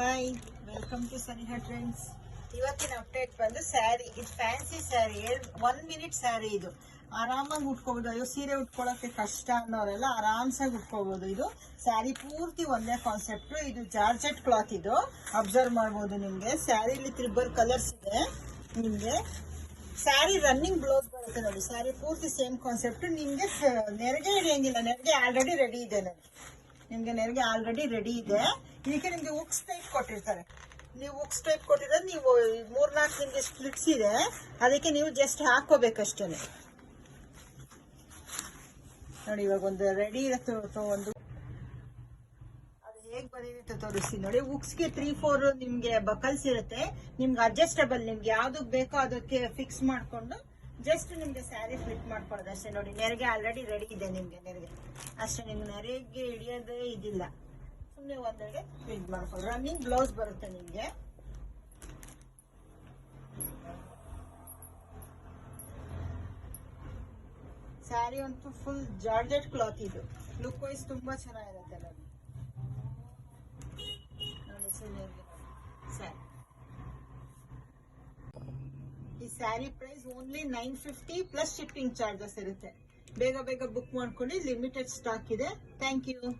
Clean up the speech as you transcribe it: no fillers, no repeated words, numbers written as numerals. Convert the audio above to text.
Hi, welcome to Saniha trends. ಇವತ್ತಿನ update ಬಂದು ಸ್ಯಾರಿ. ಇದು ಫ್ಯಾನ್ಸಿ ಸ್ಯಾರಿ, 1 ಮಿನಿಟ್ ಸ್ಯಾರಿ. ಇದು ಆರಾಮಾಗಿ ಉಟ್ಕೋಬಹುದು. ಅಯ್ಯೋ ಸೀರೆ ಉಟ್ಕೊಳ್ಳೋಕೆ ಕಷ್ಟ ಅನ್ನೋರೆಲ್ಲ ಆರಾಮ್ಸಾಗಿ ಉಟ್ಕೋಬಹುದು. ಇದು ಸ್ಯಾರಿ ಪೂರ್ತಿ ಒಂದೇ ಕಾನ್ಸೆಪ್ಟ್. ಇದು ಜಾರ್ಜೆಟ್ ಕ್ಲಾತ್. ಇದು ಅಬ್ಸರ್ವ್ ಮಾಡ್ಬೋದು. ನಿಮ್ಗೆ ಸ್ಯಾರಿಲಿ 3 ಕಲರ್ಸ್ ಇದೆ. ನಿಮ್ಗೆ ಸ್ಯಾರಿ ರನ್ನಿಂಗ್ ಬ್ಲೌಸ್ ಬರುತ್ತೆ ನೋಡಿ. ಸ್ಯಾರಿ ಪೂರ್ತಿ ಸೇಮ್ ಕಾನ್ಸೆಪ್ಟ್. ನಿಮ್ಗೆ ನೆರಿಗೆ ಹಿಡಿಯಂಗಿಲ್ಲ. ನೆರಿಗೆ ಆಲ್ರೆಡಿ ರೆಡಿ ಇದೆ ನನಗೆ. ನಿಮ್ಗೆ ನೆರಿಗೆ ಆಲ್ರೆಡಿ ರೆಡಿ ಇದೆ. ಇದಕ್ಕೆ ನಿಮ್ಗೆ ಉಕ್ಸ್ ಟೈಪ್ ಕೊಟ್ಟಿರ್ತಾರೆ. ನೀವು ಉಕ್ಸ್ ಟೈಪ್ ಕೊಟ್ಟಿರೋದು ನೀವು 3-4 ನಿಮ್ಗೆ ಸ್ಪ್ಲಿಟ್ಸ್ ಇದೆ. ಅದಕ್ಕೆ ನೀವು ಜಸ್ಟ್ ಹಾಕೋಬೇಕಷ್ಟೇ ನೋಡಿ. ಇವಾಗ ಒಂದು ರೆಡಿ ಇರುತ್ತೆ. ಒಂದು ಅದು ಹೇಗೆ ಬಂದಿರುತ್ತೆ ತೋರಿಸಿ ನೋಡಿ. ಉಕ್ಸ್ಗೆ 3-4 ನಿಮ್ಗೆ ಬಕಲ್ಸ್ ಇರುತ್ತೆ. ನಿಮ್ಗೆ ಅಡ್ಜಸ್ಟಬಲ್, ನಿಮ್ಗೆ ಯಾವ್ದಕ್ ಬೇಕೋ ಅದಕ್ಕೆ ಫಿಕ್ಸ್ ಮಾಡ್ಕೊಂಡು ಜಸ್ಟ್ ನಿಮ್ಗೆ ಸ್ಯಾರಿ ಫಿಟ್ ಮಾಡ್ಕೊಳ್ಳೋದು ಅಷ್ಟೇ ನೋಡಿ. ನೆರಿಗೆ ಆಲ್ರೆಡಿ ರೆಡಿ ಇದೆ. ನಿಮ್ಗೆ ನೆರಿಗೆ ಅಷ್ಟೇ. ನಿಮ್ಗೆ ನೆರಿಗೆ ಹಿಡಿಯೋದೇ ಇದಿಲ್ಲ. ಸುಮ್ಮನೆ ಒಂದೆರಡು ಫಿಟ್ ಮಾಡ್ಕೊಳ್ಳಿ. ರನ್ನಿಂಗ್ ಬ್ಲೌಸ್ ಬರುತ್ತೆ ನಿಮ್ಗೆ. ಸ್ಯಾರಿ ಅಂತೂ ಫುಲ್ ಜಾರ್ಜೆಟ್ ಕ್ಲಾತ್. ಇದು ಲುಕ್ ವೈಸ್ ತುಂಬಾ ಚೆನ್ನಾಗಿರುತ್ತೆ ನೋಡಿ. ಸ್ಯಾರಿ ಈ sari price only 950 plus shipping charges ಇರುತ್ತೆ. ಬೇಗ ಬೇಗ ಬುಕ್ ಮಾಡ್ಕೊಳ್ಳಿ. ಲಿಮಿಟೆಡ್ ಸ್ಟಾಕ್ ಇದೆ. Thank you.